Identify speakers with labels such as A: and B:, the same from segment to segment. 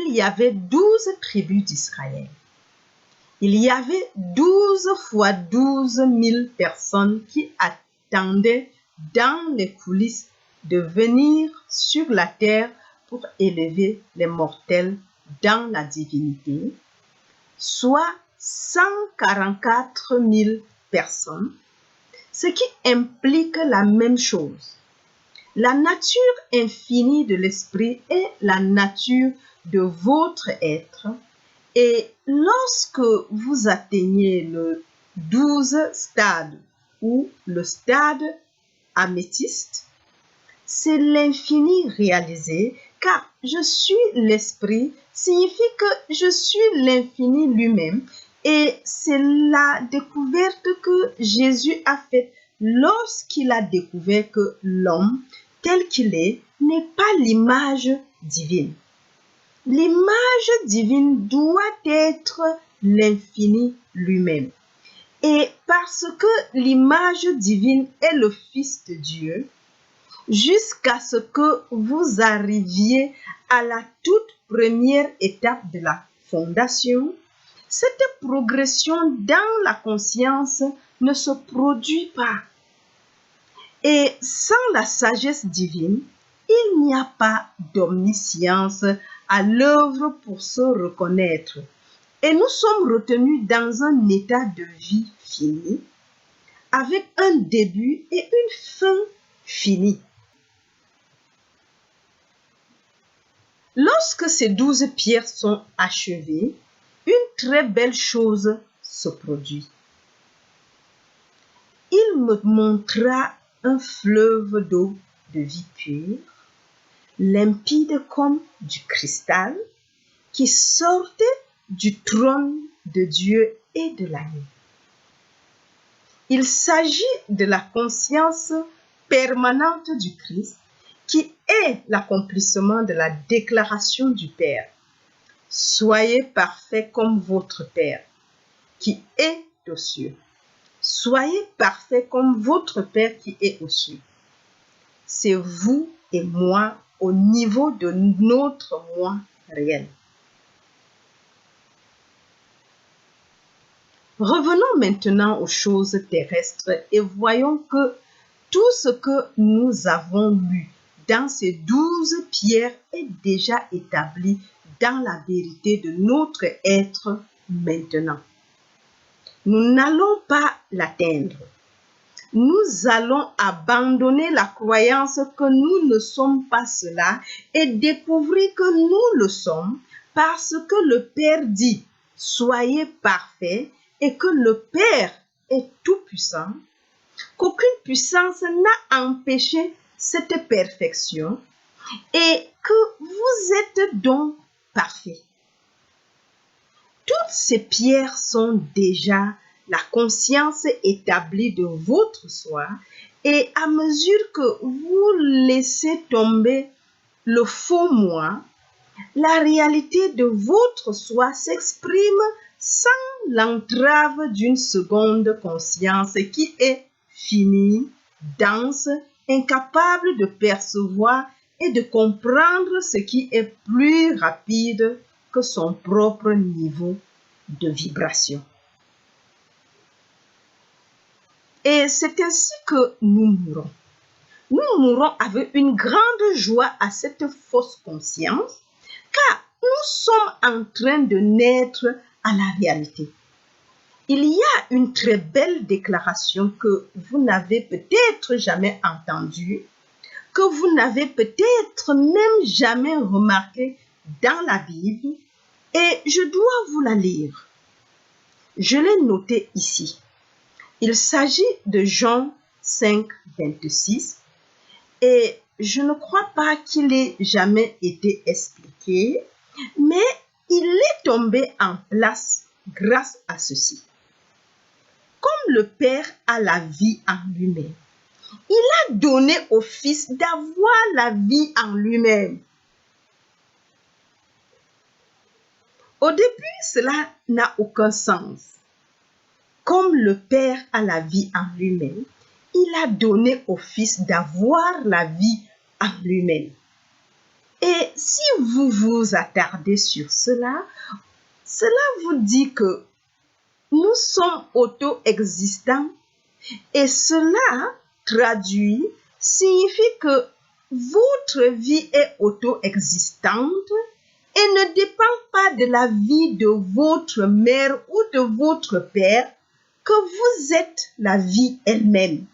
A: il y avait 12 tribus d'Israël. Il y avait 12 fois 12 000 personnes qui attendaient dans les coulisses de venir sur la terre pour élever les mortels dans la divinité, soit 144 000 personnes, ce qui implique la même chose. La nature infinie de l'esprit est la nature de votre être. Et lorsque vous atteignez le 12 stade ou le stade améthyste, c'est l'infini réalisé, car je suis l'esprit signifie que je suis l'infini lui-même. Et c'est la découverte que Jésus a faite lorsqu'il a découvert que l'homme, tel qu'il est, n'est pas l'image divine. L'image divine doit être l'infini lui-même. Et parce que l'image divine est le Fils de Dieu, jusqu'à ce que vous arriviez à la toute première étape de la fondation, cette progression dans la conscience ne se produit pas. Et sans la sagesse divine, il n'y a pas d'omniscience à l'œuvre pour se reconnaître. Et nous sommes retenus dans un état de vie fini, avec un début et une fin finie. Lorsque ces 12 pierres sont achevées, une très belle chose se produit. Il me montra un fleuve d'eau de vie pure, limpide comme du cristal, qui sortait du trône de Dieu et de l'agneau. Il s'agit de la conscience permanente du Christ, qui est l'accomplissement de la déclaration du Père. Soyez parfaits comme votre Père, qui est aux cieux. Soyez parfaits comme votre Père qui est aux cieux. C'est vous et moi au niveau de notre moi réel. Revenons maintenant aux choses terrestres et voyons que tout ce que nous avons lu dans ces 12 pierres est déjà établi dans la vérité de notre être maintenant. Nous n'allons pas l'atteindre. Nous allons abandonner la croyance que nous ne sommes pas cela et découvrir que nous le sommes parce que le Père dit « Soyez parfaits » et que le Père est tout-puissant, qu'aucune puissance n'a empêché cette perfection et que vous êtes donc parfaits. Toutes ces pierres sont déjà la conscience établie de votre soi et à mesure que vous laissez tomber le faux moi, la réalité de votre soi s'exprime sans l'entrave d'une seconde conscience qui est finie, dense, incapable de percevoir et de comprendre ce qui est plus rapide que son propre niveau de vibration. Et c'est ainsi que nous mourons. Nous mourons avec une grande joie à cette fausse conscience, car nous sommes en train de naître à la réalité. Il y a une très belle déclaration que vous n'avez peut-être jamais entendue, que vous n'avez peut-être même jamais remarquée dans la Bible, et je dois vous la lire. Je l'ai notée ici. Il s'agit de Jean 5, 26, et je ne crois pas qu'il ait jamais été expliqué, mais il est tombé en place grâce à ceci. Comme le Père a la vie en lui-même, il a donné au Fils d'avoir la vie en lui-même. Au début, cela n'a aucun sens. Comme le Père a la vie en lui-même, il a donné au Fils d'avoir la vie en lui-même. Et si vous vous attardez sur cela, cela vous dit que nous sommes auto-existants et cela signifie que votre vie est auto-existante et ne dépend pas de la vie de votre mère ou de votre père, que vous êtes la vie elle-même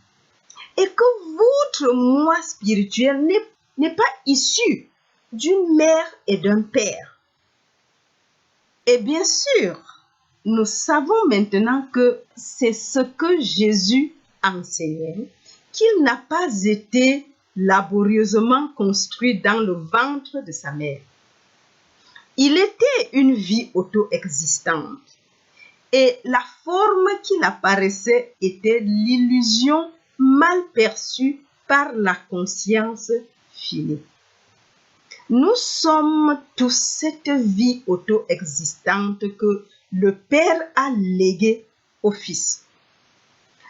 A: et que votre moi spirituel n'est pas issu d'une mère et d'un père. Et bien sûr, nous savons maintenant que c'est ce que Jésus enseignait, qu'il n'a pas été laborieusement construit dans le ventre de sa mère. Il était une vie auto-existante et la forme qu'il apparaissait était l'illusion mal perçue par la conscience finie. Nous sommes tous cette vie auto-existante que le Père a léguée au Fils.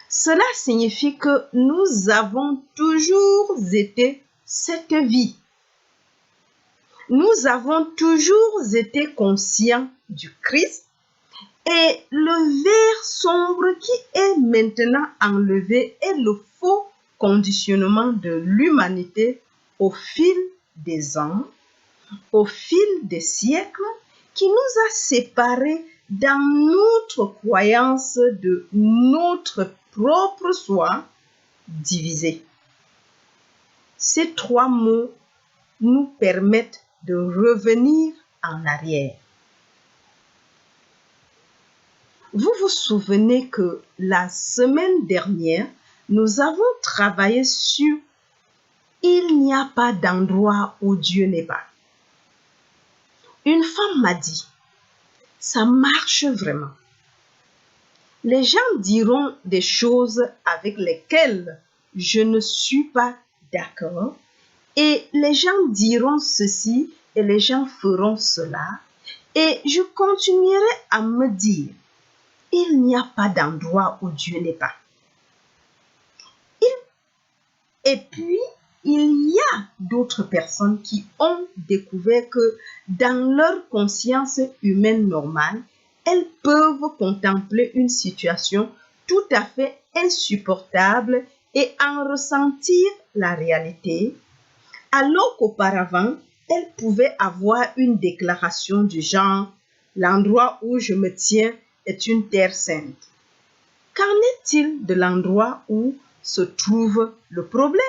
A: Cela signifie que nous avons toujours été cette vie. Nous avons toujours été conscients du Christ et le verre sombre qui est maintenant enlevé est le faux conditionnement de l'humanité au fil des ans, au fil des siècles, qui nous a séparés dans notre croyance de notre propre soi divisé. Ces trois mots nous permettent de revenir en arrière. Vous vous souvenez que la semaine dernière, nous avons travaillé sur « Il n'y a pas d'endroit où Dieu n'est pas ». Une femme m'a dit « Ça marche vraiment ». Les gens diront des choses avec lesquelles je ne suis pas d'accord et les gens diront ceci et les gens feront cela et je continuerai à me dire « Il n'y a pas d'endroit où Dieu n'est pas ». Et puis, il y a d'autres personnes qui ont découvert que dans leur conscience humaine normale, elles peuvent contempler une situation tout à fait insupportable et en ressentir la réalité, alors qu'auparavant, elles pouvaient avoir une déclaration du genre « L'endroit où je me tiens est une terre sainte ». Qu'en est-il de l'endroit où se trouve le problème?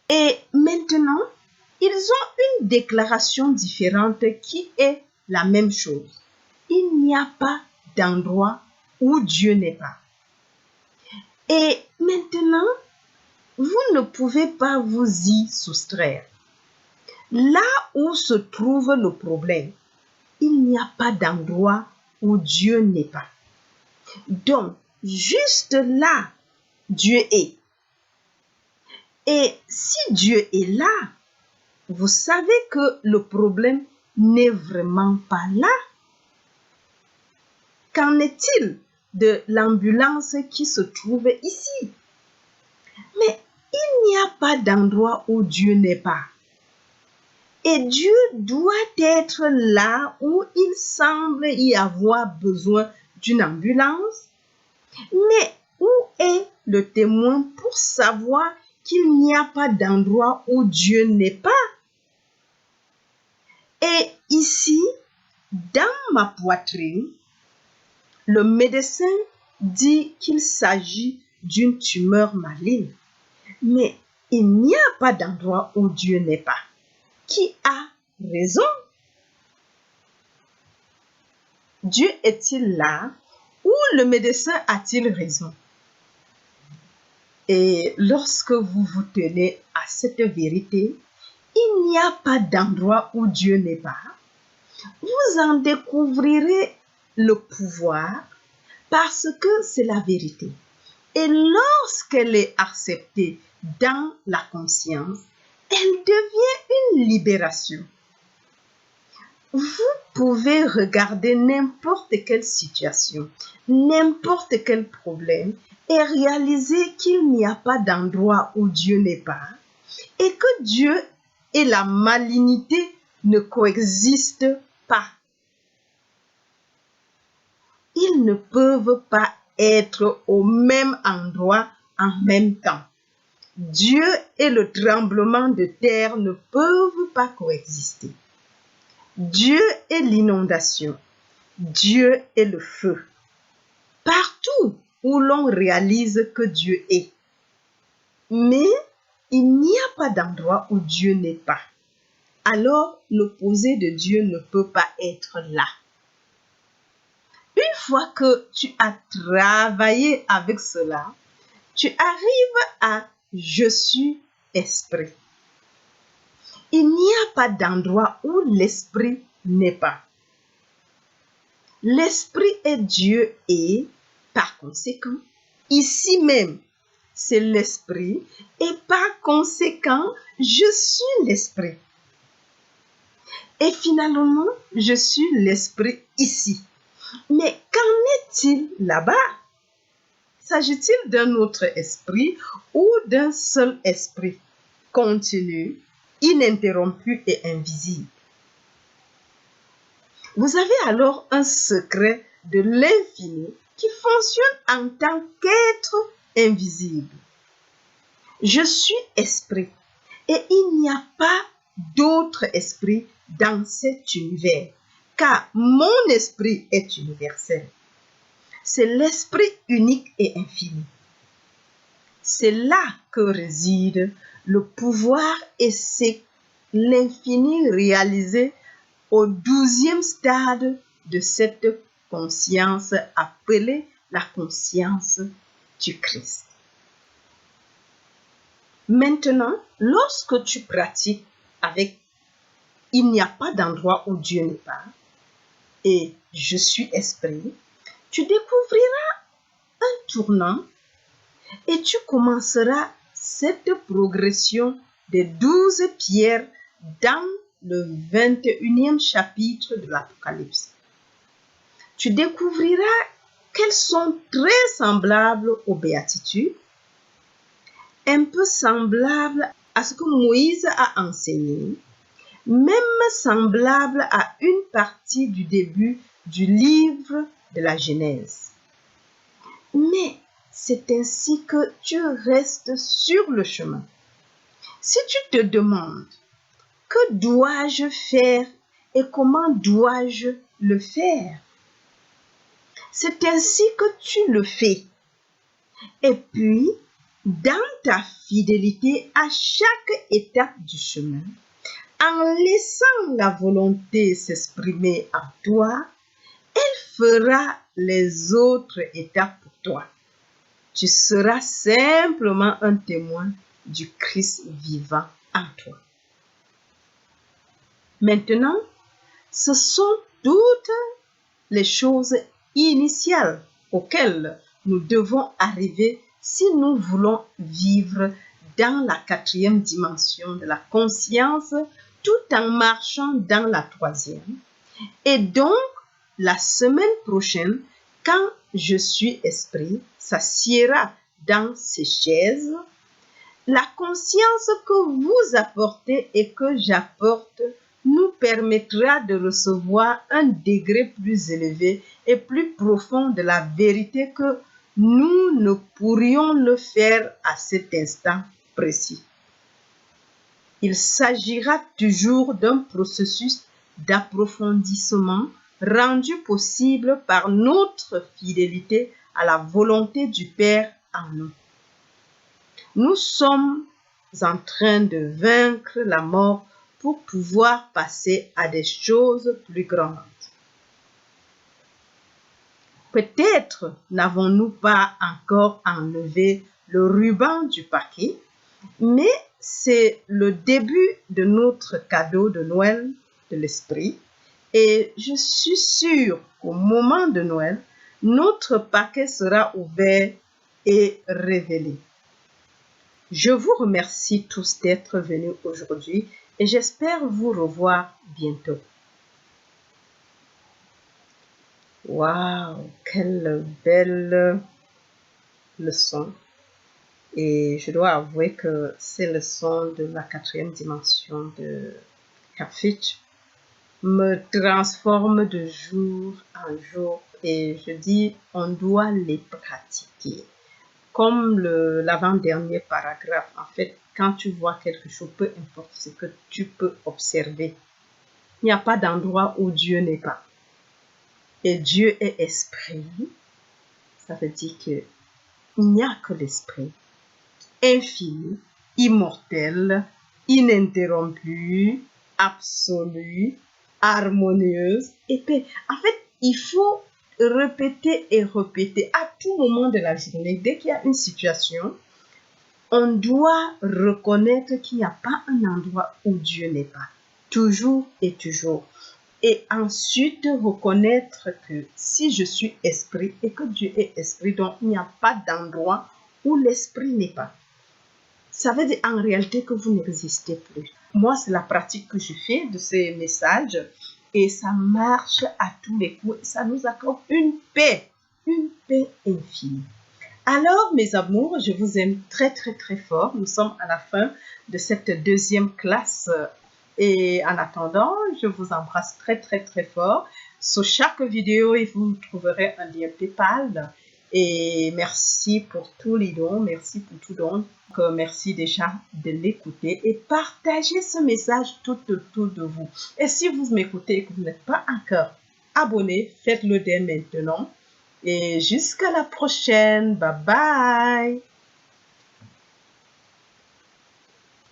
A: Et maintenant, ils ont une déclaration différente qui est la même chose. Il n'y a pas d'endroit où Dieu n'est pas. Et maintenant, vous ne pouvez pas vous y soustraire. Là où se trouve le problème, il n'y a pas d'endroit où Dieu n'est pas. Donc, juste là, Dieu est. Et si Dieu est là, vous savez que le problème n'est vraiment pas là. Qu'en est-il de l'ambulance qui se trouve ici? Mais il n'y a pas d'endroit où Dieu n'est pas. Et Dieu doit être là où il semble y avoir besoin d'une ambulance. Mais où est le témoin pour savoir qu'il n'y a pas d'endroit où Dieu n'est pas? Et ici, dans ma poitrine, le médecin dit qu'il s'agit d'une tumeur maligne. Mais il n'y a pas d'endroit où Dieu n'est pas. Qui a raison? Dieu est-il là ou le médecin a-t-il raison? Et lorsque vous vous tenez à cette vérité, il n'y a pas d'endroit où Dieu n'est pas. Vous en découvrirez le pouvoir parce que c'est la vérité. Et lorsqu'elle est acceptée dans la conscience, elle devient une libération. Vous pouvez regarder n'importe quelle situation, n'importe quel problème et réaliser qu'il n'y a pas d'endroit où Dieu n'est pas et que Dieu et la malignité ne coexistent pas. Ils ne peuvent pas être au même endroit en même temps. Dieu et le tremblement de terre ne peuvent pas coexister. Dieu est l'inondation. Dieu est le feu. Partout où l'on réalise que Dieu est. Mais il n'y a pas d'endroit où Dieu n'est pas. Alors, l'opposé de Dieu ne peut pas être là. Une fois que tu as travaillé avec cela, tu arrives à « je suis esprit ». Il n'y a pas d'endroit où l'esprit n'est pas. L'esprit est Dieu et, par conséquent, ici même, c'est l'esprit et par conséquent, je suis l'esprit. Et finalement, je suis l'esprit ici. Mais qu'en est-il là-bas? S'agit-il d'un autre esprit ou d'un seul esprit, continu, ininterrompu et invisible? Vous avez alors un secret de l'infini qui fonctionne en tant qu'être invisible. Je suis esprit et il n'y a pas d'autre esprit dans cet univers, car mon esprit est universel. C'est l'esprit unique et infini. C'est là que réside le pouvoir et c'est l'infini réalisé au 12e stade de cette conscience appelée la conscience du Christ. Maintenant, lorsque tu pratiques avec « il n'y a pas d'endroit où Dieu n'est pas » et « je suis esprit », tu découvriras un tournant et tu commenceras cette progression des 12 pierres dans le 21e chapitre de l'Apocalypse. Tu découvriras qu'elles sont très semblables aux béatitudes, un peu semblables à ce que Moïse a enseigné, même semblables à une partie du début du livre de la Genèse. Mais c'est ainsi que tu restes sur le chemin. Si tu te demandes « Que dois-je faire et comment dois-je le faire ?» C'est ainsi que tu le fais. Et puis, dans ta fidélité à chaque étape du chemin, en laissant la volonté s'exprimer en toi, elle fera les autres étapes pour toi. Tu seras simplement un témoin du Christ vivant en toi. Maintenant, ce sont toutes les choses initiales auxquelles nous devons arriver si nous voulons vivre dans la 4e dimension de la conscience tout en marchant dans la 3e. Et donc, la semaine prochaine, quand je suis esprit, s'assiera dans ces chaises, la conscience que vous apportez et que j'apporte nous permettra de recevoir un degré plus élevé et plus profond de la vérité que nous ne pourrions le faire à cet instant précis. Il s'agira toujours d'un processus d'approfondissement rendu possible par notre fidélité à la volonté du Père en nous. Nous sommes en train de vaincre la mort pour pouvoir passer à des choses plus grandes. Peut-être n'avons-nous pas encore enlevé le ruban du paquet, mais c'est le début de notre cadeau de Noël de l'Esprit et je suis sûre qu'au moment de Noël, notre paquet sera ouvert et révélé. Je vous remercie tous d'être venus aujourd'hui et j'espère vous revoir bientôt. Waouh, quelle belle leçon! Et je dois avouer que ces leçons de la 4e dimension de Capfitch me transforment de jour en jour. Et je dis, on doit les pratiquer. Comme l'avant-dernier paragraphe, en fait, quand tu vois quelque chose, peu importe ce que tu peux observer, il n'y a pas d'endroit où Dieu n'est pas. Et Dieu est esprit. Ça veut dire qu'il n'y a que l'esprit, infini, immortel, ininterrompu, absolu, harmonieuse et paix. En fait, il faut répéter et répéter à tout moment de la journée. Dès qu'il y a une situation, on doit reconnaître qu'il n'y a pas un endroit où Dieu n'est pas. Toujours et toujours. Et ensuite, reconnaître que si je suis esprit et que Dieu est esprit, donc il n'y a pas d'endroit où l'esprit n'est pas. Ça veut dire en réalité que vous n'existez plus. Moi, c'est la pratique que je fais de ces messages et ça marche à tous les coups. Ça nous accorde une paix infinie. Alors, mes amours, je vous aime très, très, très fort. Nous sommes à la fin de cette 2e classe. Et en attendant, je vous embrasse très, très, très fort. Sur chaque vidéo, vous trouverez un lien PayPal. Et merci pour tous les dons. Merci pour tout don. Merci déjà de l'écouter et partagez ce message tout autour de vous. Et si vous m'écoutez et que vous n'êtes pas encore abonné, faites-le dès maintenant. Et jusqu'à la prochaine. Bye bye.